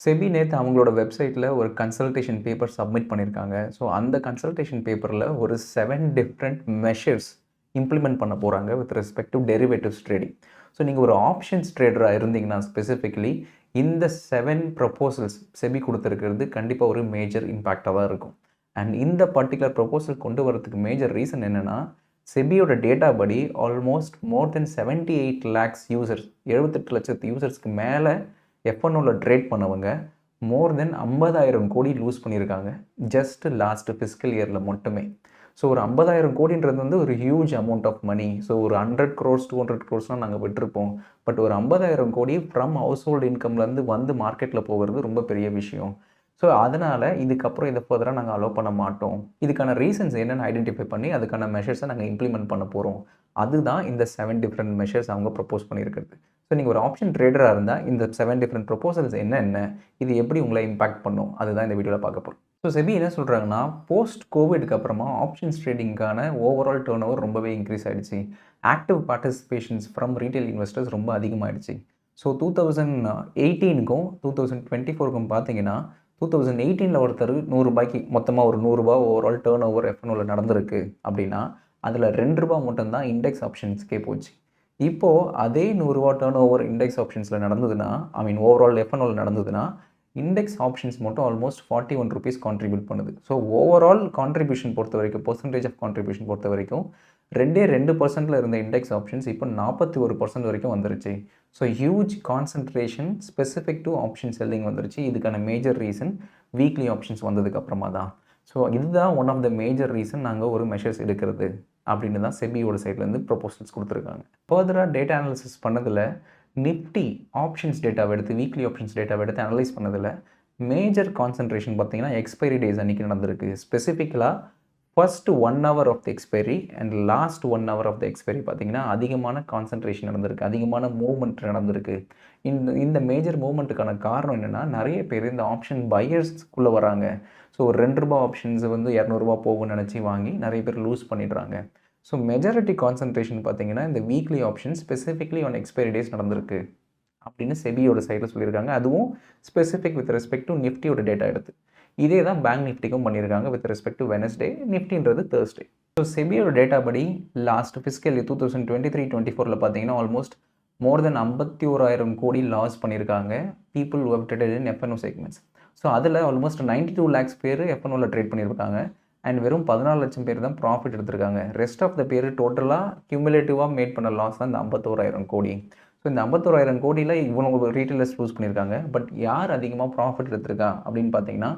SEBI நேத்து அவங்களோட வெப்சைட்ல ஒரு கன்சல்டேஷன் பேப்பர் சப்மிட் பண்ணியிருக்காங்க. ஸோ, அந்த கன்சல்டேஷன் பேப்பர்ல ஒரு 7 டிஃபரண்ட் மெஷர்ஸ் இம்ப்ளிமெண்ட் பண்ண போறாங்க with respect to derivatives trading. So, நீங்க ஒரு ஆப்ஷன்ஸ் ட்ரேடரா இருந்தீங்கன்னா ஸ்பெசிஃபிக்கலி இந்த 7 ப்ரொபோசல்ஸ் செபி குடுத்திருக்கிறது கண்டிப்பா ஒரு மேஜர் இம்பாக்ட்டா தான் இருக்கும். அண்ட் இந்த பர்ட்டிகுலர் ப்ரொபோசல் கொண்டு வரதுக்கு மேஜர் ரீசன் என்னன்னா, செபியோட டேட்டா படி ஆல்மோஸ்ட் மோர் தென் 78 லேக்ஸ் யூசர்ஸ் 78 லட்சத்து யூசர்ஸ்க்கு மேல F1ஓல ட்ரேட் பண்ணவங்க மோர் தென் 50,000 கோடி லூஸ் பண்ணியிருக்காங்க. ஜஸ்ட் லாஸ்ட் ஃபிஸ்கல் இயர்ல மட்டுமே. ஸோ ஒரு 50,000 கோடின்றது வந்து ஒரு huge amount of money. So ஒரு 100 crores 200 crores நாங்க விட்டிருப்போம். பட் ஒரு 50,000 கோடி ஃப்ரம் ஹவுஸ் ஹோல்டு இன்கம்லேருந்து வந்து மார்க்கெட்டில் போகிறது ரொம்ப பெரிய விஷயம். ஸோ அதனால் இதுக்கப்புறம் இதை ஃபர்தராக நாங்கள் அலோவ் பண்ண மாட்டோம். இதுக்கான ரீசன்ஸ் என்னென்னு ஐடென்டிஃபை பண்ணி அதுக்கான மெஷர்ஸை நாங்கள் இம்ப்ளிமெண்ட் பண்ண போகிறோம். அதுதான் இந்த 7 டிஃப்ரெண்ட் மெஷர்ஸ் அவங்க ப்ரப்போஸ் பண்ணியிருக்கிறது. ஸோ நீங்கள் ஒரு ஆப்ஷன் ட்ரேடராக இருந்தால் இந்த 7 டிஃப்ரெண்ட் ப்ரொபோசல்ஸ் என்னென்ன, இது எப்படி உங்களை இம்பாக்ட் பண்ணும், அதுதான் இந்த வீடியோவில் பார்க்க போகிறோம். ஸோ செபி என்ன சொல்கிறாங்கன்னா, போஸ்ட் கோவிட்க்கு அப்புறமா ஆப்ஷன்ஸ் ட்ரேடிங்கான ஓவரால் டர்ன் ஓவர் ரொம்பவே இன்க்ரீஸ் ஆகிடுச்சு. Active participations from retail investors ரொம்ப அதிகமாகிடுச்சு. ஸோ 2018க்கும் 2024க்கும் பார்த்தீங்கன்னா 2018ல் ஒருத்தர் ரூ. 100 மொத்தமாக ஒரு ரூ. 100 ஓவரால் டர்ன் ஓவர் F1ஓல நடந்திருக்கு அப்படின்னா அதில் ரூ. 2 மட்டும்தான் இண்டெக்ஸ் ஆப்ஷன்ஸ்க்கே போச்சு. இப்போது அதே ரூ. 100 டர்ன் ஓவர் இண்டெக்ஸ் ஆப்ஷன்ஸில் நடந்ததுன்னா, ஓவரால் F1ஓல நடந்ததுன்னா, இண்டெக்ஸ் ஆப்ஷன்ஸ் மட்டும் ஆல்மோஸ்ட் ₹41 கான்ட்ரிபியூட் பண்ணுது. ஸோ ஓவரால் கான்ட்ரிபியூஷன் பொறுத்த வரைக்கும், பெர்சன்டேஜ் ஆஃப் கான்ட்ரிபியூஷன் பொறுத்த வரைக்கும் 2% இருந்த இண்டெக்ஸ் ஆப்ஷன்ஸ் இப்போ 41% வரைக்கும் வந்துருச்சு. So huge concentration specific to option selling வந்துருச்சு. இதுக்கான மேஜர் ரீசன் வீக்லி ஆப்ஷன்ஸ் வந்ததுக்கு அப்புறமா தான். ஸோ இதுதான் one of the major reason நாங்கள் ஒரு மெஷர்ஸ் எடுக்கிறது அப்படின்னு தான் செபியோட சைட்லேருந்து ப்ரொபோசல்ஸ் கொடுத்துருக்காங்க. ஃபர்தராக டேட்டா அனாலிசிஸ் பண்ணதில் நிஃப்டி ஆப்ஷன்ஸ் டேட்டாவை எடுத்து வீக்லி ஆப்ஷன்ஸ் டேட்டாவை எடுத்து அனலைஸ் பண்ணதில் மேஜர் கான்சன்ட்ரேஷன் பார்த்தீங்கன்னா எக்ஸ்பைரி டேஸ் அன்றைக்கி நடந்திருக்கு. ஸ்பெசிஃபிக்கலாக first 1 hour of the expiry and last 1 hour of the expiry பார்த்தீங்கன்னா அதிகமான கான்சன்ட்ரேஷன் நடந்திருக்கு, அதிகமான மூவ்மெண்ட் நடந்திருக்கு. இந்த மேஜர் மூவ்மெண்ட்டுக்கான காரணம் என்னென்னா, நிறைய பேர் இந்த ஆப்ஷன் பையர்ஸ்க்குள்ளே வராங்க. ஸோ ஒரு ரூ. 2 ஆப்ஷன்ஸ் வந்து ₹200 போகும்னு நினச்சி வாங்கி நிறைய பேர் லூஸ் பண்ணிடுறாங்க. ஸோ மெஜாரிட்டி கான்சன்ட்ரேஷன் பார்த்தீங்கன்னா இந்த weekly option specifically on expiry days நடந்திருக்கு அப்படின்னு செபியோட சைடில் சொல்லியிருக்காங்க. அதுவும் ஸ்பெசிஃபிக் வித் ரெஸ்பெக்ட் டு நிஃப்டியோட டேட்டா எடுத்து. இதே தான் பேங்க் நிஃப்டிக்கும் பண்ணியிருக்காங்க வித் ரெஸ்பெக்ட் டு வெனஸ்டே, நிஃப்டின்றது தேர்ஸ்டே. ஸோ செபியோட டேட்டா படி லாஸ்ட் ஃபிஸ்கல் 2023-24 பார்த்தீங்கன்னா ஆல்மோஸ்ட் மோர் தென் 51,000 கோடி லாஸ் பண்ணியிருக்காங்க people who have traded in F&O segments. So அதில் ஆல்மோஸ்ட் 92 lakhs பேர் F1ஓல ட்ரேட் பண்ணியிருக்காங்க அண்ட் வெறும் 14 லட்சம் பேர் தான் ப்ராஃபிட் எடுத்திருக்காங்க. ரெஸ்ட் ஆஃப் த பேர் டோட்டலாக கியூமுலேட்டிவாக மேட் பண்ண லாஸ் தான் இந்த 51,000 கோடி. ஸோ இந்த 51,000 கோடியில் இவ்வளோ ரீட்டைலர்ஸ் லூஸ் பண்ணியிருக்காங்க. பட் யார் அதிகமாக ப்ராஃபிட் எடுத்திருக்கா அப்படின்னு பார்த்தீங்கன்னா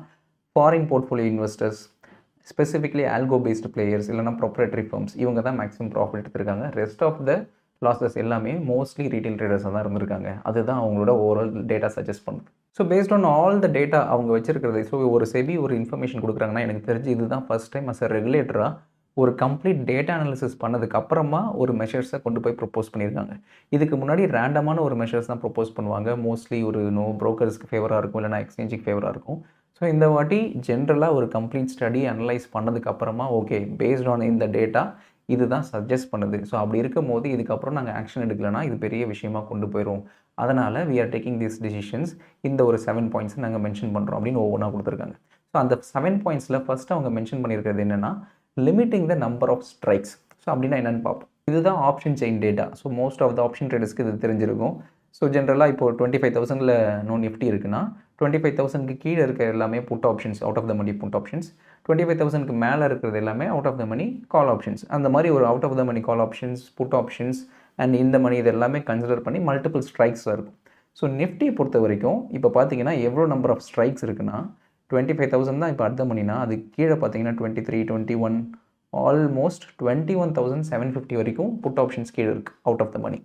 foreign portfolio investors, specifically algo based players இல்லைனா ப்ரொப்ரேட்டரி ஃபர்ம்ஸ், இவங்க தான் மேக்ஸிமம் ப்ராஃபிட் எடுத்திருக்காங்க. ரெஸ்ட் ஆஃப் த லாஸஸ் எல்லாமே மோஸ்ட்லி ரீட்டைல் ட்ரேடர்ஸாக தான் இருந்திருக்காங்க. அதுதான் அவங்களோட ஓவரால் டேட்டா சஜஸ்ட் பண்ணுது. So based on all the data அவங்க வச்சிருக்கிறது, ஸோ ஒரு செபி ஒரு இன்ஃபர்மேஷன் கொடுக்குறாங்கன்னா எனக்கு தெரிஞ்சு இதுதான் ஃபர்ஸ்ட் டைம் அஸ் அ ரெகுலேட்டராக ஒரு கம்ப்ளீட் டேட்டா அனாலிசிஸ் பண்ணதுக்கு அப்புறமா ஒரு மெஷர்ஸை கொண்டு போய் ப்ரொப்போஸ் பண்ணியிருக்காங்க. இதுக்கு முன்னாடி ரேண்டமான ஒரு மெஷர்ஸ் தான் ப்ரொப்போஸ் பண்ணுவாங்க. மோஸ்ட்லி ஒரு ப்ரோக்கர்ஸ்க்கு ஃபேவராக இருக்கும், இல்லைனா எக்ஸ்சேஞ்சுக்கு ஃபேவராக இருக்கும். ஸோ இந்த வாட்டி ஜென்ரலாக ஒரு கம்ப்ளீட் ஸ்டடி அனலைஸ் பண்ணதுக்கு அப்புறமா ஓகே பேஸ்ட் ஆன் இந்த டேட்டா இதுதான் சஜஸ்ட் பண்ணுது. ஸோ அப்படி இருக்கும் போது இதுக்கப்புறம் நாங்கள் ஆக்ஷன் எடுக்கலைன்னா இது பெரிய விஷயமாக கொண்டு போயிடும். அதனால் we are taking this decisions. இந்த ஒரு 7 பாயிண்ட்ஸ் நாங்கள் மென்ஷன் பண்ணுறோம் அப்படின்னு ஒவ்வொன்றா கொடுத்துருக்காங்க. ஸோ அந்த 7 பாயிண்ட்ஸில் ஃபஸ்ட்டு அவங்க மென்ஷன் பண்ணியிருக்கிறது என்னென்னா limiting the number of strikes. So அப்படின்னா என்னென்னு பார்ப்போம். இதுதான் option chain data. So most of the option ட்ரேடர்ஸ்க்கு இது தெரிஞ்சிருக்கும். ஸோ ஜென்ரலாக இப்போ 25,000ல் நிஃப்டி இருக்குன்னா 25,000க்கு கீழே இருக்க எல்லாமே put options, out of the money put options. 25,000க்கு மேலே இருக்கிறது எல்லாமே out of the money call options. அந்த மாதிரி ஒரு out of the money call options, put options and இந்த மணி இது எல்லாமே கன்சிடர் பண்ணி மல்டிபிள் ஸ்ட்ரைக்ஸில் இருக்கும். ஸோ நிஃப்டியை பொறுத்த வரைக்கும் இப்போ பார்த்தீங்கன்னா எவ்வளோ நம்பர் ஆஃப் ஸ்ட்ரைக்ஸ் இருக்குன்னா 25,000 தான் இப்போ அட் த மணினா அது கீழே பார்த்தீங்கன்னா 23, 21 ஆல்மோஸ்ட் 21,750 வரைக்கும் புட் ஆப்ஷன்ஸ் கீழே இருக்குது அவுட் ஆஃப் த மணி.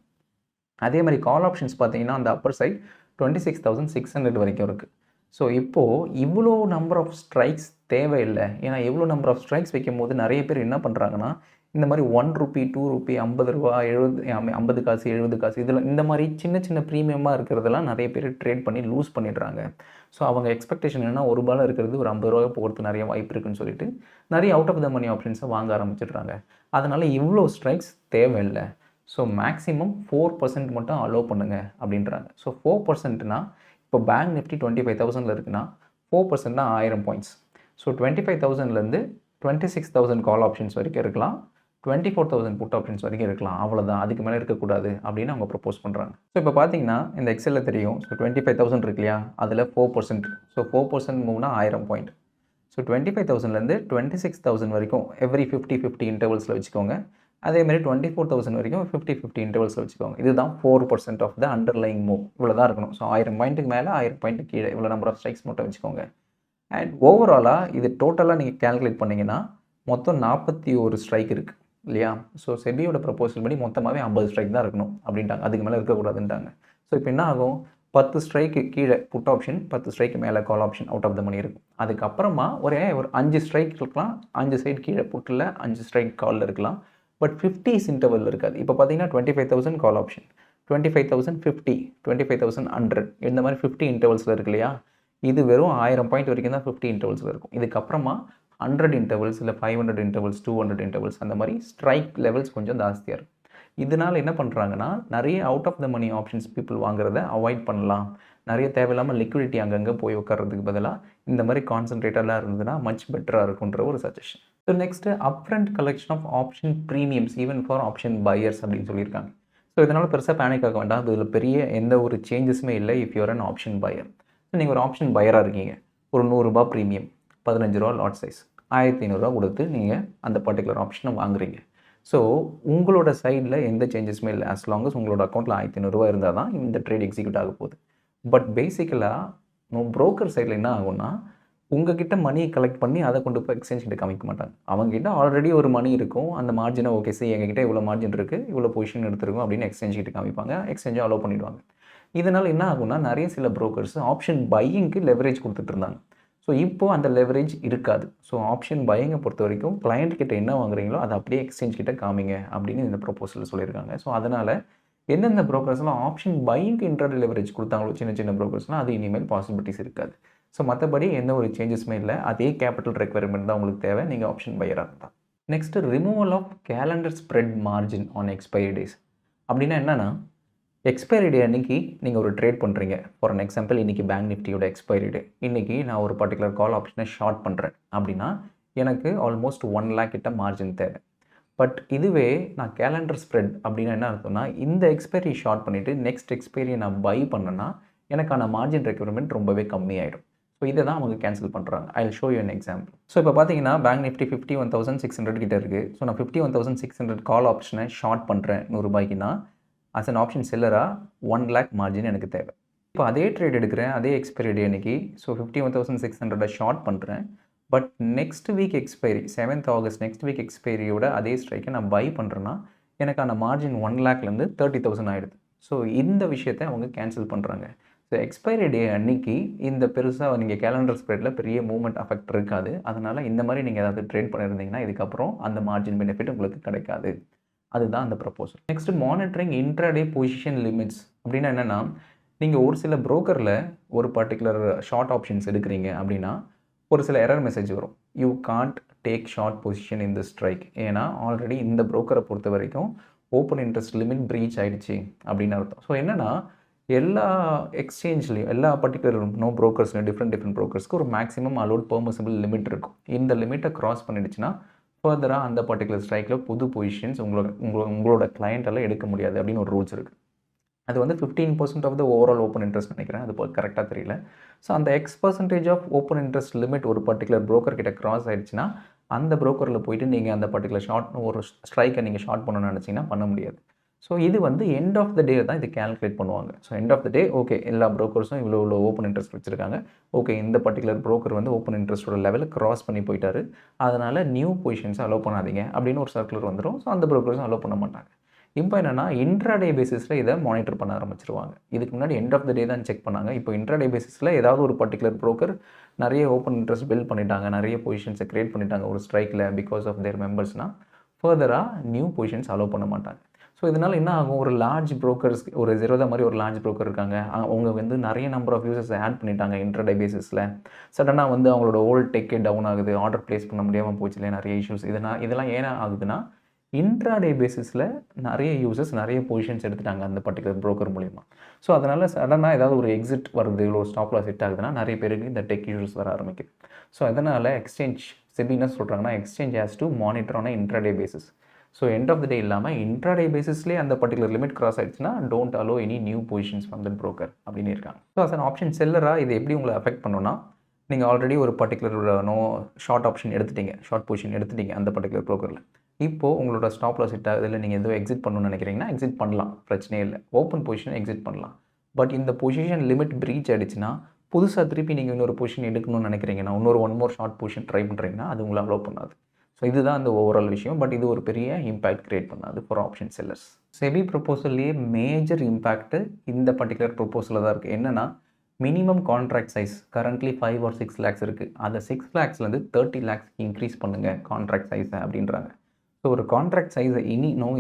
அதே மாதிரி கால் ஆப்ஷன்ஸ் பார்த்தீங்கன்னா அந்த அப்பர் சைட் 26,600 வரைக்கும் இருக்குது. ஸோ இப்போது இவ்வளோ நம்பர் ஆஃப் ஸ்ட்ரைக்ஸ் தேவையில்லை. ஏன்னா எவ்வளோ நம்பர் ஆஃப் ஸ்ட்ரைக்ஸ் வைக்கும் போது நிறைய பேர் என்ன பண்ணுறாங்கன்னா இந்த மாதிரி ₹1, ₹2, ₹50, 50 காசு 70 காசு இதில் இந்த மாதிரி சின்ன சின்ன ப்ரீமியமாக இருக்கிறதெல்லாம் நிறைய பேர் ட்ரேட் பண்ணி லூஸ் பண்ணிடுறாங்க. ஸோ அவங்க எக்ஸ்பெக்டேஷன் என்னென்னா ₹1 இருக்கிறது ஒரு ₹50 போகிறதுக்கு நிறைய வாய்ப்பு இருக்குன்னு சொல்லிட்டு நிறைய அவுட் ஆஃப் த மணி ஆப்ஷன்ஸை வாங்க ஆரம்பிச்சிடுறாங்க. அதனால் இவ்வளோ ஸ்ட்ரைக்ஸ் தேவையில்லை. ஸோ மேக்ஸிமம் 4% மட்டும் அலோவ் பண்ணுங்கள் அப்படின்றாங்க. ஸோ 4%னா இப்போ இப்போ பேங்க் நிஃப்டி 25,000 இருக்குன்னா 4% தான் 1000 பாயிண்ட்ஸ். ஸோ 25,000லேருந்து 26,000 கால் ஆப்ஷன்ஸ் வரைக்கும் இருக்கலாம், 24,000 புட் ஆப்ஷன்ஸ் வரைக்கும் இருக்கலாம், அவ்வளோதான், அதுக்கு மேலே இருக்கக்கூடாது அப்படின்னு அவங்க ப்ரப்போஸ் பண்ணுறாங்க. ஸோ இப்போ பார்த்தீங்கன்னா இந்த எக்ஸலில் தெரியும். ஸோ 25,000 இருக்கு இல்லையா, அதில் 4%. So 4% மூவ்னா 1000 point. ஸோ 25,000லேருந்து 26,000 வரைக்கும் எவ்ரி 50-50 இன்டர்வல்ஸில் வச்சுக்கோங்க. அதேமாதிரி 24,000 வரைக்கும் 50-50 இன்டர்வல்ஸில் வச்சுக்கோங்க. இதுதான் 4% ஆஃப் த அண்டர்லைங் மூவ். இவ்வளோ தான் இருக்கணும். ஸோ 1000 பாயிண்ட்டுக்கு மேலே 1000 பாயிண்ட்டுக்கு கீழே இவ்வளோ நம்பர் ஆஃப் ஸ்ட்ரைக்ஸ் மட்டும் வச்சுக்கோங்க. அண்ட் ஓவராலாக இது டோட்டலாக நீங்கள் கேல்குலேட் பண்ணிங்கன்னா மொத்தம் 41 ஸ்ட்ரைக் இருக்குது இல்லையா. ஸோ செபியோட ப்ரப்போசல் படி மொத்தமாகவே 50 ஸ்ட்ரைக் தான் இருக்கணும் அப்படின்ட்டாங்க, அதுக்கு மேலே இருக்கக்கூடாதுன்ட்டாங்க. ஸோ இப்போ என்ன ஆகும், 10 ஸ்ட்ரைக்கு கீழே புட் ஆப்ஷன், 10 ஸ்ட்ரைக்கு மேலே call option out of the money இருக்கும். அதுக்கப்புறமா ஒரு 5 ஸ்ட்ரைக் இருக்கலாம், 5 சைடு கீழே புட்டில் 5 ஸ்ட்ரைக் காலில் இருக்கலாம். பட் 50s இன்டர்வல் இருக்காது. இப்போ பார்த்தீங்கன்னா 25,000 கால் ஆப்ஷன், 25,050, 25,100 இந்த மாதிரி 50 இன்டர்வல்ஸில் இருக்கு இல்லையா. இது வெறும் 1000 பாயிண்ட் வரைக்கும் தான் 50 இன்டர்வல்ஸில் இருக்கும். இதுக்கப்புறமா 100 இன்டர்வல்ஸ் இல்லை 500 இன்டர்வல்ஸ், 200 இன்டர்வல்ஸ் அந்த மாதிரி ஸ்ட்ரைக் லெவல்ஸ் கொஞ்சம் ஜாஸ்தியாக இருக்கும். இதனால் என்ன பண்ணுறாங்கன்னா நிறைய out of the money options people வாங்குறத அவாய்ட் பண்ணலாம். நிறைய தேவையில்லாமல் லிக்விடிட்டி அங்கங்கே போய் உட்கார்றதுக்கு பதிலாக இந்த மாதிரி கான்சன்ட்ரேட்டெல்லாம் இருந்ததுன்னா மச் பெட்டராக இருக்குன்ற ஒரு suggestion. So next upfront collection of option premiums even for option buyers அப்படின்னு சொல்லியிருக்காங்க. ஸோ இதனால் பெருசாக பேனிக் ஆக வேண்டாம். இதில் பெரிய எந்த ஒரு சேஞ்சஸுமே இல்லை. If you're an option buyer, நீங்கள் ஒரு ஆப்ஷன் பையராக இருக்கீங்க, ஒரு 100 ரூபாய் ப்ரீமியம், 15 ரூபா லாட் சைஸ், 1500 கொடுத்து நீங்கள் அந்த பர்டிகுலர் ஆப்ஷனை வாங்குறீங்க. ஸோ உங்களோட சைடில் எந்த சேஞ்சஸுமே இல்லை. as long as உங்களோட அக்கௌண்ட்டில் 1500 ரூபா இருந்தால் தான் இந்த ட்ரேட் எக்ஸிக்யூட் ஆக போகுது. பட் பேசிக்கலாக ப்ரோக்கர் சைடில் என்ன ஆகும்னா, உங்ககிட்ட மணியை கலெக்ட் பண்ணி அதை கொண்டு போய் எக்ஸ்சேஞ்ச் கிட்ட காமிக்க மாட்டாங்க. அவங்ககிட்ட ஆல்ரெடி ஒரு மணி இருக்கும், அந்த மார்ஜினை ஓகே சரி எங்ககிட்ட இவ்வளோ மார்ஜின் இருக்குது, இவ்வளோ பொசிஷன் எடுத்துருக்கும் அப்படின்னு எக்ஸ்சேஞ்ச் கிட்ட காமிப்பாங்க, எக்ஸ்சேஞ்சும் அலோவ் பண்ணிவிடுவாங்க. இதனால் என்ன ஆகும்னா நிறைய சில ப்ரோக்கர்ஸ் ஆப்ஷன் பையிங்க்கு லெவரேஜ் கொடுத்துட்டு இருந்தாங்க. ஸோ இப்போது அந்த லெவரேஜ் இருக்காது. ஸோ ஆப்ஷன் பையிங்கை பொறுத்த வரைக்கும் கிளைண்ட் கிட்ட என்ன வாங்குறீங்களோ அதை அப்படியே எக்ஸ்சேஞ்ச் கிட்ட காமிங்க அப்படின்னு இந்த ப்ரொபோசலில் சொல்லியிருக்காங்க. ஸோ அதனால் எந்தெந்த ப்ரோக்கர்ஸ்லாம் ஆப்ஷன் பையிங்க்கு இன்ட்ராடே லெவரேஜ் கொடுத்தாங்களோ சின்ன சின்ன ப்ரோக்கர்ஸ்லாம் அது இனிமேல் பாசிபிலிட்டிஸ் இருக்காது. ஸோ மற்றபடி எந்த ஒரு சேஞ்சஸுமே இல்லை. அதே கேபிட்டல் ரெக்வயர்மெண்ட் தான் உங்களுக்கு தேவை நீங்கள் ஆப்ஷன் பையராக இருந்தால். Next removal of calendar spread margin on expiry days. அப்படின்னா என்னென்னா, எக்ஸ்பைரி டே அன்றைக்கி நீங்கள் ஒரு ட்ரேட் பண்ணுறீங்க. ஃபார் அன் எக்ஸாம்பிள் இன்றைக்கி பேங்க் நிஃப்டியோட எக்ஸ்பைரி டே. இன்றைக்கி நான் ஒரு பர்டிகுலர் கால் ஆப்ஷனை ஷார்ட் பண்ணுறேன் அப்படின்னா எனக்கு ஆல்மோஸ்ட் 1 lakh கிட்ட மார்ஜின் தேவை. பட் இதுவே நான் கேலண்டர் ஸ்ப்ரெட் அப்படின்னா என்ன அர்த்தம்னா, இந்த எக்ஸ்பைரி ஷார்ட் பண்ணிவிட்டு நெக்ஸ்ட் எக்ஸ்பைரியை நான் பை பண்ணேன்னா எனக்கான மார்ஜின் ரெக்யர்மெண்ட் ரொம்பவே கம்மியாயிடும். ஸோ இதை தான் அவங்க கேன்சல் பண்ணுறாங்க. I will show you an example. So இப்போ பார்த்தீங்கன்னா பேங்க் நிஃப்டி 51,600 கிட்ட இருக்குது. ஸோ நான் 51,600 கால் ஆப்ஷனை ஷார்ட் பண்ணுறேன் 100 ரூபாய்க்குன்னா as an ஆப்ஷன் செல்லராக 1 lakh மார்ஜின் எனக்கு தேவை. இப்போ அதே ட்ரேட் எடுக்கிறேன், அதே எக்ஸ்பைரி டே அன்றைக்கி. ஸோ 51,600 ஷார்ட் பண்ணுறேன். But next week expiry 7th August next week எக்ஸ்பைரியோட அதே ஸ்ட்ரைக்கை நான் பை பண்ணுறேன்னா எனக்கான மார்ஜின் 1 lakhலேருந்து 30,000 ஆகிடுது. ஸோ இந்த விஷயத்தை அவங்க கேன்சல் பண்ணுறாங்க. ஸோ எக்ஸ்பைரி டே அன்றைக்கி இந்த பெருசாக நீங்கள் கேலண்டர் ஸ்ப்ரெட்டில் பெரிய மூவ்மெண்ட் அஃபெக்ட் இருக்காது. அதனால் இந்த மாதிரி நீங்கள் ஏதாவது ட்ரேட் பண்ணியிருந்தீங்கன்னா இதுக்கப்புறம் அந்த மார்ஜின் பெனிஃபிட் உங்களுக்கு கிடைக்காது. அதுதான் அந்த proposal. Next monitoring intraday position limits. அப்படின்னா என்னென்னா, நீங்கள் ஒரு சில ப்ரோக்கரில் ஒரு பர்டிகுலர் ஷார்ட் ஆப்ஷன்ஸ் எடுக்கிறீங்க அப்படின்னா ஒரு சில எரர் மெசேஜ் வரும். You can't take short position in the strike. ஏன்னா ஆல்ரெடி இந்த ப்ரோக்கரை பொறுத்த வரைக்கும் ஓப்பன் இன்ட்ரெஸ்ட் லிமிட் ப்ரீச் ஆகிடுச்சு அப்படின்னு அர்த்தம். ஸோ என்னென்னா எல்லா எக்ஸ்சேஞ்ச்லேயும் எல்லா பர்டிகுலர் ப்ரோக்கர்ஸ்லையும் டிஃப்ரெண்ட் ப்ரோக்கர்ஸ்க்கு ஒரு மேக்ஸிமம் அலோட் பெர்மிசிபிள் லிமிட் இருக்கும். இந்த லிமிட்டை க்ராஸ் பண்ணிடுச்சுன்னா ஃபர்தராக அந்த பர்டிகுலர் ஸ்ட்ரைக்கில் புது பொசிஷன்ஸ் உங்களோட கிளையண்ட்டால் எடுக்க முடியாது அப்படின்னு ஒரு ரூல்ஸ் இருக்குது. அது வந்து 15% of the overall open interest நினைக்கிறேன், அது கரெக்டாக தெரியல. ஸோ அந்த X% of open interest limit ஒரு பர்டிகுலர் ப்ரோக்கர் கிட்ட கிராஸ் ஆகிடுச்சுன்னா அந்த ப்ரோக்கரில் போயிட்டு நீங்கள் அந்த பர்டிகுலர் ஒரு ஸ்ட்ரைக்கை நீங்கள் ஷார்ட் பண்ணணும்னு நினச்சிங்கன்னா பண்ண முடியாது. ஸோ இது வந்து எண்ட் ஆஃப் த டே தான் இது கேல்குலேட் பண்ணுவாங்க. So end of the day okay எல்லா ப்ரோக்கர்ஸும் இவ்வளோ ஓப்பன் இன்ட்ரெஸ்ட் வச்சுருக்காங்க. ஓகே இந்த பர்டிகுலர் ப்ரோக்கர் வந்து ஓப்பன் இன்ட்ரெஸ்ட்டோட லெவலில் கிராஸ் பண்ணி போயிட்டாரு, அதனால் நியூ பொசிஷன்ஸை அலோவ் பண்ணாதீங்க அப்படின்னு ஒரு சர்க்குலர் வந்துடும். ஸோ அந்த ப்ரோக்கர்ஸும் அலோவ் பண்ண மாட்டாங்க. இப்போ என்னென்னா இன்ட்ராடே பேசிஸில் இதை மானிட்டர் பண்ண ஆரம்பிச்சிருவாங்க. இதுக்கு முன்னாடி எண்ட் ஆஃப் த டே தான் செக் பண்ணாங்க. இப்போ இன்ட்ராடே பேசிஸில் ஏதாவது ஒரு பர்டிகுலர் ப்ரோக்கர் நிறைய ஓப்பன் இன்ட்ரெஸ்ட் பில்ட் பண்ணிட்டாங்க, நிறைய பொசிஷன்ஸை க்ரியேட் பண்ணிட்டாங்க ஒரு ஸ்ட்ரைக்கில் பிகாஸ் ஆஃப் தேர் மெம்பர்ஸ்னால் ஃபர்தராக நியூ பொசிஷன்ஸ் அலோவ் பண்ண மாட்டாங்க. ஸோ இதனால் என்ன ஆகும், ஒரு லார்ஜ் ப்ரோக்கர்ஸ் ஒரு ஜெரோதா மாதிரி ஒரு லார்ஜ் ப்ரோக்கர் இருக்காங்க, அவங்க வந்து நிறைய நம்பர் ஆஃப் யூசர்ஸ் ஆட் பண்ணிட்டாங்க இன்ட்ராடே பேசிஸில். சடனாக வந்து அவங்களோட ஓல்ட் டெக்கே டவுன் ஆகுது, ஆர்டர் ப்ளேஸ் பண்ண முடியாமல் போச்சு இல்லையா, நிறைய இஷ்யூஸ். இதெல்லாம் ஏன் ஆகுதுன்னா இன்ட்ராடே பேசிஸில் நிறைய யூசர்ஸ் நிறைய பொசிஷன்ஸ் எடுத்துட்டாங்க அந்த பர்டிகுலர் broker மூலிமா. ஸோ அதனால் சடனாக ஏதாவது ஒரு எக்ஸிட் வருது, இல்லை ஒரு ஸ்டாப் லாஸ் ஹிட் ஆகுதுன்னா நிறைய பேருக்கு இந்த டெக் இஷ்யூஸ் வர ஆரம்பிக்குது. ஸோ அதனால் எக்ஸ்சேஞ்ச் செபி என்ன சொல்கிறாங்கன்னா, exchange has to monitor on intraday basis. So end of the day இல்லாமல் இன்ட்ராடே பேசிஸ்லேயே அந்த பர்டிகுலர் லிமிட் கிராஸ் ஆயிடுச்சுன்னா don't allow any new positions from that broker அப்படின்னு இருக்காங்க. ஸோ அஸ் அன் ஆப்ஷன் செல்லராக இது எப்படி உங்களை அஃபெக்ட் பண்ணுன்னா, நீங்கள் ஆல்ரெடி ஒரு பர்டிகுலர் ஷார்ட் ஆப்ஷன் எடுத்துட்டீங்க, ஷார்ட் பொசிஷன் எடுத்துட்டீங்க அந்த பர்டிகுலர் brokerல. இப்போது உங்களோட ஸ்டாப் லாஸ் ஹிட் ஆகுது, இல்லை நீங்கள் ஏதோ எக்ஸிட் பண்ணணும்னு நினைக்கிறீங்கன்னா எக்ஸிட் பண்ணலாம், பிரச்சனையே இல்லை. ஓப்பன் பொசிஷன் எக்ஸிட் பண்ணலாம். பட் இந்த பொசிஷன் லிமிட் ப்ரீச் ஆகிடுச்சுன்னா புதுசாக திருப்பி நீங்கள் இன்னொரு பொசிஷன் எடுக்கணும்னு நினைக்கிறீங்கன்னா, இன்னொரு one more short position try பண்ணுறீங்கன்னா அது உங்களை அலோவ் பண்ணாது. ஸோ இதுதான் அந்த ஓவரால் விஷயம். பட் இது ஒரு பெரிய இம்பாக்ட் கிரியேட் பண்ணாது ஃபார் ஆப்ஷன் செல்லர்ஸ். செபி ப்ரொப்போசல்லையே மேஜர் இம்பாக்ட்டு இந்த பர்டிகுலர் ப்ரொப்போசலில் தான் இருக்குது. என்னென்னா, minimum contract size currently 5 or 6 lakhs இருக்குது. அதை 6 lakhsலேருந்து 30 lakhs இன்க்ரீஸ் பண்ணுங்கள் கான்ட்ராக்ட் சைஸை அப்படின்றாங்க. ஸோ ஒரு கான்ட்ராக்ட் சைஸை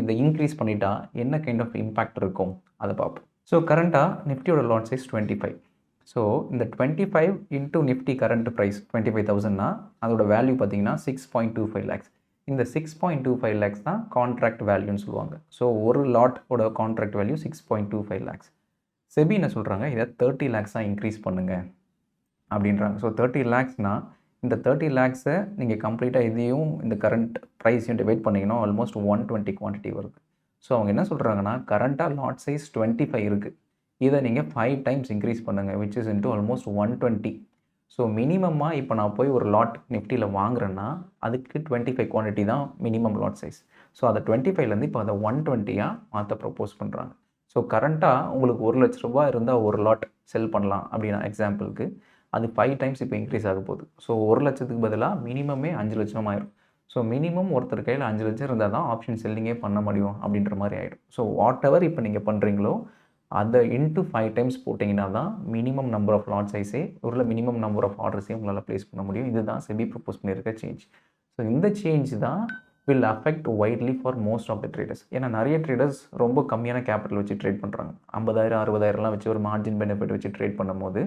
இதை இன்க்ரீஸ் பண்ணிட்டா என்ன கைண்ட் ஆஃப் இம்பாக்ட் இருக்கும் அதை பார்ப்போம். ஸோ கரண்ட்டாக நிஃப்டியோட லாட் சைஸ் 25. ஸோ இந்த 25 இன்ட்டு நிஃப்டி கரண்ட் ப்ரைஸ் 25,000னா அதோட வேல்யூ பார்த்தீங்கன்னா 6.25 lakhs. இந்த 6.25 lakhs தான் கான்ட்ராக்ட் வேல்யூன்னு சொல்லுவாங்க. ஸோ ஒரு லாட்டோட கான்ட்ராக்ட் வேல்யூ 6.25 lakhs. செபி என்ன சொல்கிறாங்க, இதை 30 lakhs-ஆக இன்க்ரீஸ் பண்ணுங்கள் அப்படின்றாங்க. ஸோ 30 lakhsனால் இந்த 30 lakhs-ஐ நீங்கள் கம்ப்ளீட்டாக இதையும் இந்த கரண்ட் ப்ரைஸையும் டிவைட் பண்ணிங்கன்னா ஆல்மோஸ்ட் 120 குவான்டிட்டி வருது. ஸோ அவங்க என்ன சொல்கிறாங்கன்னா, கரண்ட்டாக லாட் சைஸ் 25 இருக்குது, இதை நீங்கள் 5 times இன்க்ரீஸ் பண்ணுங்கள், which is into almost 120. So மினிமமாக இப்போ நான் போய் ஒரு லாட் நிஃப்டியில் வாங்குறேன்னா அதுக்கு 25 குவான்டிட்டி தான் மினிமம் லாட் சைஸ். ஸோ அதை 25லேருந்து இப்போ அதை 120-ஆக மாற்ற ப்ரப்போஸ் பண்ணுறாங்க. ஸோ கரண்ட்டாக உங்களுக்கு 1 லட்ச ரூபா இருந்தால் ஒரு லாட் செல் பண்ணலாம் அப்படின்னா எக்ஸாம்பிளுக்கு, அது 5 times இப்போ இன்க்ரீஸ் ஆக போகுது. ஸோ 1 லட்சத்துக்கு பதிலாக மினிமமே 5 லட்சம் ஆயிரும். ஸோ மினிமம் ஒருத்தர் கையில் 5 லட்சம் இருந்தால் தான் ஆப்ஷன் செல்லிங்கே பண்ண முடியும் அப்படின்ற மாதிரி ஆகிடும். ஸோ வாட் எவர் இப்போ நீங்கள் பண்ணுறீங்களோ அதை இன்ட்டு 5 times போட்டிங்கன்னா தான் மினிமம் நம்பர் ஆஃப் லாட் சைஸே ஒரு மினிமம் நம்பர் ஆஃப் ஆர்டர்ஸையும் உங்களால் ப்ளேஸ் பண்ண முடியும். இதுதான் செபி ப்ரப்போஸ் பண்ணியிருக்க சேஞ்ச். ஸோ இந்த சேஞ்ச் தான் will affect widely for most of the traders. ஏன்னா நிறைய ட்ரேடர்ஸ் ரொம்ப கம்மியான கேபிட்டல் வச்சு ட்ரேட் பண்ணுறாங்க. 50,000 60,000லாம் வச்சு ஒரு மார்ஜின் பெனிஃபிட் வச்சு ட்ரேட் பண்ணும்போது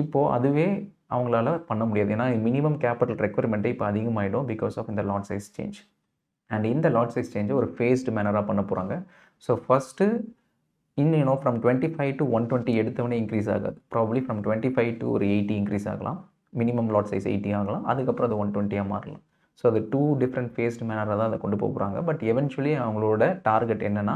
இப்போது அதுவே அவங்களால பண்ண முடியாது. ஏன்னா மினிமம் கேபிட்டல் ரெக்வயர்மெண்ட்டே இப்போ அதிகமாகிடும் பிகாஸ் ஆஃப் இந்த லாட் சைஸ் சேஞ்ச். அண்ட் இந்த லாட் சைஸ் சேஞ்சை ஒரு ஃபேஸ்டு மேனராக பண்ண போகிறாங்க. ஸோ ஃபஸ்ட்டு ஃப்ரம் 25 to 120 எடுத்தவொடனே இன்க்ரீஸ் ஆகாது. ப்ராபப்ளி ஃப்ரம் 25 to ஒரு 80 இன்க்ரீஸ் ஆகலாம். மினிமம் லாட் சைஸ் 80 ஆகலாம். அதுக்கப்புறம் அது 120-ஆக மாறலாம். ஸோ அது 2 டிஃப்ரெண்ட் ஃபேஸ்டு மேனராக தான் அதை கொண்டு போகிறாங்க. பட் எவென்ச்சுவலி அவங்களோட டார்கெட் என்னென்னா,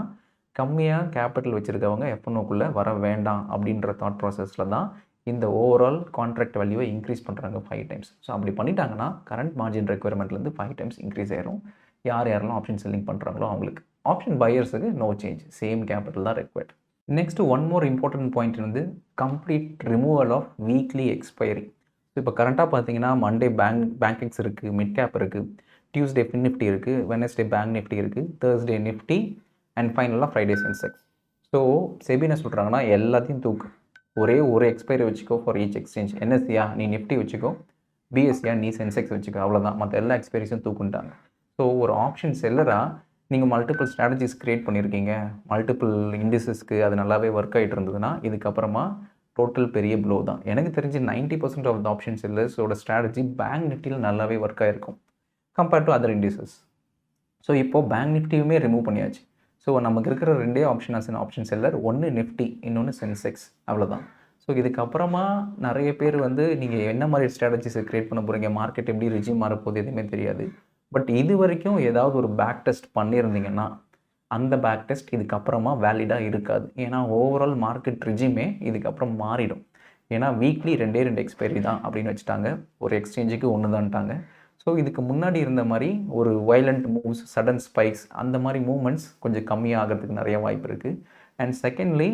கம்மியாக கேபிட்டல் வச்சுருக்கவங்க எஃப்என்ஓக்குள்ளே வர வேண்டாம் அப்படின்ற தாட் ப்ராசஸில் தான் இந்த ஓவரால் கான்ட்ராக்ட் வேல்யூவை இன்க்ரீஸ் பண்ணுறாங்க 5 times. ஸோ அப்படி பண்ணிட்டாங்கன்னா கரண்ட் மார்ஜின் ரெக்வயர்மெண்ட்லேருந்து 5 times இன்க்ரீஸ் ஆயிரும். யாரெல்லாம் ஆப்ஷன் செல்லிங் பண்ணுறாங்களோ அவங்களுக்கு. ஆப்ஷன் பையர்ஸுக்கு நோ சேஞ்ச், சேம் கேபிட்டல் தான் required. Next one more important point வந்து complete removal of weekly expiry. So இப்போ கரண்ட்டாக பார்த்தீங்கன்னா மண்டே பேங்க்ஸ் இருக்குது, மிட் கேப் இருக்குது, டியூஸ்டே ஃபின் நிஃப்டி இருக்குது, வெனஸ்டே பேங்க் நிஃப்டி இருக்குது, தேர்ஸ்டே நிஃப்டி அண்ட் ஃபைனலாக ஃப்ரைடே சென்செக்ஸ். ஸோ செபி என்ன சொல்கிறாங்கன்னா, எல்லாத்தையும் தூக்கு, ஒரே ஒரு எக்ஸ்பைரி வச்சுக்கோ ஃபார் ஈச் எக்ஸ்சேஞ்ச். என்எஸ்சியா நீ நிஃப்டி வச்சுக்கோ, பிஎஸ்சியா நீ சென்செக்ஸ் வச்சுக்கோ, அவ்வளோதான். மற்ற எல்லா எக்ஸ்பைரிஸும் தூக்குன்ட்டாங்க. ஸோ ஒரு ஆப்ஷன் செல்லராக நீங்கள் மல்டிபிள் ஸ்ட்ராட்டஜிஸ் க்ரியேட் பண்ணியிருக்கீங்க, மல்டிபிள் இண்டிசஸ்க்கு அது நல்லாவே ஒர்க் ஆகிட்டு இருந்ததுன்னா இதுக்கப்புறமா டோட்டல் பெரிய ப்ளோ தான். எனக்கு தெரிஞ்சு 90% ஆஃப் த ஆப்ஷன் செல்லர்ஸோட ஸ்ட்ராட்டஜி பேங்க் நிஃப்டியில் நல்லாவே ஒர்க் ஆகிருக்கும் compared to other indices. So இப்போது பேங்க் நிஃப்டியுமே ரிமூவ் பண்ணியாச்சு. ஸோ நமக்கு இருக்கிற ரெண்டே ஆப்ஷன் ஆஸ் ஆப்ஷன் செல்லர், ஒன்று நிஃப்டி, இன்னொன்று சென்செக்ஸ், அவ்வளோதான். ஸோ இதுக்கப்புறமா நிறைய பேர் வந்து நீங்கள் என்ன மாதிரி ஸ்ட்ராட்டஜிஸை க்ரியேட் பண்ண போகிறீங்க, மார்க்கெட் எப்படி ரிஜிம் மாறப்போகுது எதுவுமே தெரியாது. பட் இது வரைக்கும் ஏதாவது ஒரு பேக் டெஸ்ட் பண்ணியிருந்தீங்கன்னா அந்த பேக் டெஸ்ட் இதுக்கப்புறமா வேலிடாக இருக்காது. ஏன்னா ஓவரால் மார்க்கெட் ரிஜிமே இதுக்கப்புறம் மாறிடும். ஏன்னா வீக்லி 2 எக்ஸ்பைரி தான் அப்படின்னு வச்சுட்டாங்க. ஒரு எக்ஸ்சேஞ்சுக்கு 1 தான்ட்டாங்க. ஸோ இதுக்கு முன்னாடி இருந்த மாதிரி ஒரு வைலண்ட் மூவ்ஸ், சடன் ஸ்பைக்ஸ், அந்த மாதிரி மூவ்மெண்ட்ஸ் கொஞ்சம் கம்மியாகிறதுக்கு நிறைய வாய்ப்பு இருக்குது. அண்ட் செகண்ட்லி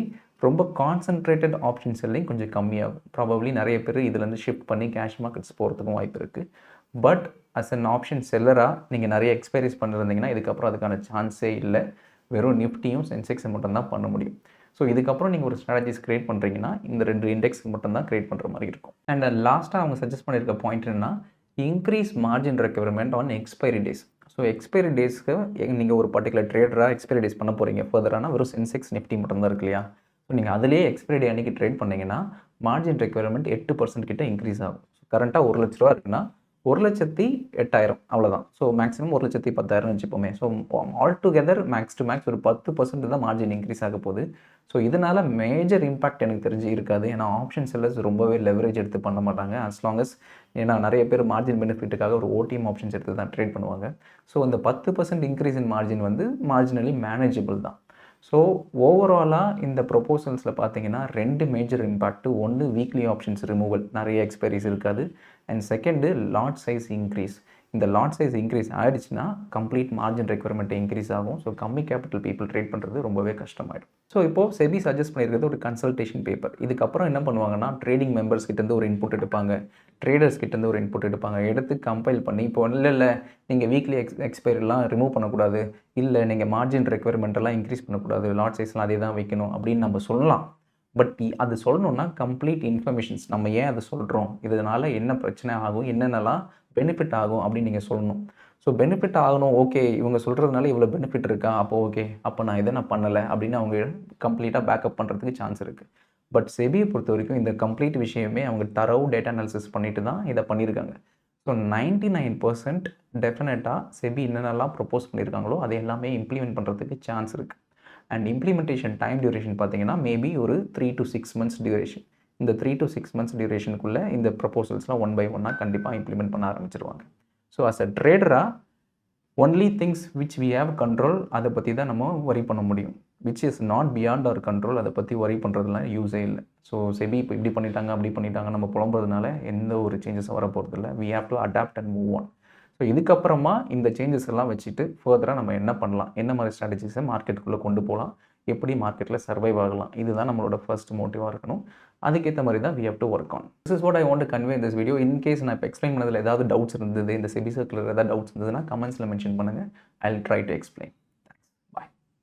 ரொம்ப கான்சன்ட்ரேட்டட் ஆப்ஷன் செல்லிங் கொஞ்சம் கம்மியாகும். ப்ராபப்ளி நிறைய பேர் இதுலேருந்து ஷிஃப்ட் பண்ணி கேஷ் மார்க்கெட்ஸ் போகிறதுக்கும் வாய்ப்பு இருக்குது. பட் அஸ் அன் ஆப்ஷன் செல்லராக நீங்கள் நிறைய எக்ஸ்பைரிஸ் பண்ணியிருந்தீங்கன்னா இதுக்கப்புறம் அதுக்கான சான்ஸே இல்லை. வெறும் நிஃப்டியும் சென்செக்ஸை மட்டும்தான் பண்ண முடியும். ஸோ இதுக்கப்புறம் நீங்கள் ஒரு ஸ்ட்ராட்டஜிஸ் க்ரியேட் பண்ணுறீங்கன்னா இந்த 2 இண்டெக்ஸ்க்கு மட்டும்தான் க்ரியேட் பண்ணுற மாதிரி இருக்கும். அண்ட் லாஸ்ட்டாக அவங்க சஜஸ்ட் பண்ணியிருக்க பாயிண்ட் என்னன்னா, increase margin requirement on expiry days. So expiry டேஸ்க்கு நீங்கள் ஒரு பர்டிகுலர் ட்ரேடராக எக்ஸ்பைரி டேஸ் பண்ண போகிறீங்க ஃபர்தரானா வெறும் சென்செக்ஸ் நிஃப்டி மட்டும்தான் இருக்கு இல்லையா. ஸோ நீங்கள் அதிலேயே எக்ஸ்பைரி டே அன்றைக்கி ட்ரேட் பண்ணிங்கன்னா மார்ஜின் ரெக்வயர்மெண்ட் 8% கிட்ட இன்க்ரீஸ் ஆகும். ஸோ கரண்ட்டாக 1 லட்ச ரூபா இருக்குன்னா 1,08,000 அவ்வளோதான். ஸோ மேக்ஸிமம் 1,10,000 வச்சுப்போமே. So all together max to max ஒரு 10% தான் மார்ஜின் இன்க்ரீஸ் ஆக போகுது. ஸோ இதனால மேஜர் இம்பாக்ட் எனக்கு தெரிஞ்சு இருக்காது. ஏன்னா ஆப்ஷன் செல்லர்ஸ் ரொம்பவே லெவரேஜ் எடுத்து பண்ண மாட்டாங்க. அஸ் லாங் அஸ் ஏன்னா நிறைய பேர் மார்ஜின் பெனிஃபிட்டுக்காக ஒரு ஓடிஎம் ஆப்ஷன்ஸ் எடுத்து தான் ட்ரேட் பண்ணுவாங்க. ஸோ அந்த 10% இன்க்ரீஸ் இன் மார்ஜின் வந்து மார்ஜினலி மேனேஜபிள் தான். ஸோ ஓவராலாக இந்த ப்ரொபோசல்ஸில் பார்த்தீங்கன்னா 2 மேஜர் இம்பாக்ட். ஒன்று வீக்லி ஆப்ஷன்ஸ் ரிமூவல், நிறைய எக்ஸ்பைரிஸ் இருக்காது. And second lot size increase. இந்த லாட் சைஸ் இன்க்ரீஸ் ஆகிடுச்சுன்னா கம்ப்ளீட் மார்ஜின் ரெக்யர்மெண்ட் இன்க்ரீஸ் ஆகும். ஸோ கம்மி கேபிட்டல் பீப்புள் ட்ரேட் பண்ணுறது ரொம்பவே கஷ்டமாயிடும். ஸோ இப்போது செபி சஜஸ்ட் பண்ணியிருக்கிறது ஒரு கன்சல்டேஷன் பேப்பர். இதுக்கப்புறம் என்ன பண்ணுவாங்கன்னா ட்ரேடிங் மெம்பர்ஸ் கிட்டேருந்து ஒரு இன்புட் எடுப்பாங்க, ட்ரேடர்ஸ் கிட்டேருந்து ஒரு இன்புட் எடுப்பாங்க. எடுத்து கம்பைல் பண்ணி இப்போ இல்லை நீங்கள் வீக்லி எக்ஸ்பைரிலாம் ரிமூவ் பண்ணக்கூடாது, இல்லை நீங்கள் மார்ஜின் ரெக்யர்மெண்ட்டெல்லாம் இன்க்ரீஸ் பண்ணக்கூடாது, லாட் சைஸ்லாம் அதே தான் வைக்கணும் அப்படின்னு நம்ம சொல்லலாம். பட் அது சொல்லணும்னா கம்ப்ளீட் இன்ஃபர்மேஷன்ஸ், நம்ம ஏன் அதை சொல்கிறோம், இதனால் என்ன பிரச்சனை ஆகும், என்னென்னலாம் பெனிஃபிட் ஆகும் அப்படின்னு நீங்கள் சொல்லணும். ஸோ பெனிஃபிட் ஆகணும், ஓகே இவங்க சொல்கிறதுனால இவ்வளோ பெனிஃபிட் இருக்கா, அப்போ ஓகே, அப்போ நான் இதை நான் பண்ணலை அப்படின்னு அவங்க கம்ப்ளீட்டாக பேக்கப் பண்ணுறதுக்கு சான்ஸ் இருக்குது. பட் செபியை பொறுத்த வரைக்கும் இந்த கம்ப்ளீட் விஷயமே அவங்க தரவு டேட்டா அனாலிசிஸ் பண்ணிட்டு தான் இதை பண்ணியிருக்காங்க. ஸோ 99% டெஃபினட்டாக செபி என்னென்னலாம் ப்ரொப்போஸ் பண்ணியிருக்காங்களோ அதை எல்லாமே இம்ப்ளிமெண்ட் பண்ணுறதுக்கு சான்ஸ் இருக்குது. அண்ட் இம்ப்ளிமெண்டேஷன் டைம் டியூரேஷன் பார்த்தீங்கன்னா மேபி ஒரு 3 to 6 months டியூரேஷன். இந்த 3 to 6 months டியூரேஷனுக்குள்ளே இந்த ப்ரொப்போசல்ஸ்லாம் 1 by 1 கண்டிப்பாக இம்ப்ளிமெண்ட் பண்ண ஆரம்பிச்சிருவாங்க. ஸோ அஸ் அ ட்ரேடராக only things which we have control அதை பற்றி தான் நம்ம வரி பண்ண முடியும். Which is not beyond our control, அதை பற்றி வரி பண்ணுறதுலாம் யூஸே இல்லை. ஸோ செபி இப்போ இப்படி பண்ணிட்டாங்க அப்படி பண்ணிட்டாங்க நம்ம புலம்புறதுனால எந்த ஒரு சேஞ்சஸும் வர போகிறது இல்லை. We have to adapt and move on. So இதுக்கப்புறமா இந்த சேஞ்சஸ் எல்லாம் வச்சுட்டு ஃபர்தராக நம்ம என்ன பண்ணலாம், என்ன மாதிரி ஸ்ட்ராட்டஜிஸை மார்க்கெட்டுக்குள்ளே கொண்டு போகலாம், எப்படி மார்க்கெட்டில் சர்வைவ் ஆகலாம், இதுதான் நம்மளோட ஃபர்ஸ்ட் மோட்டிவாக இருக்கணும். அதுக்கேற்ற மாதிரி தான் we have to work on. This is what I want to convey in this video. In case நான் இப்போ எக்ஸ்பிளைன் பண்ணதில் ஏதாவது டவுட்ஸ் இருந்தது, இந்த செபி சர்க்கிளில் ஏதாவது டவுட்ஸ் இருந்ததுன்னா கமெண்ட்ஸில் மென்ஷன் பண்ணுங்கள். I will try to explain.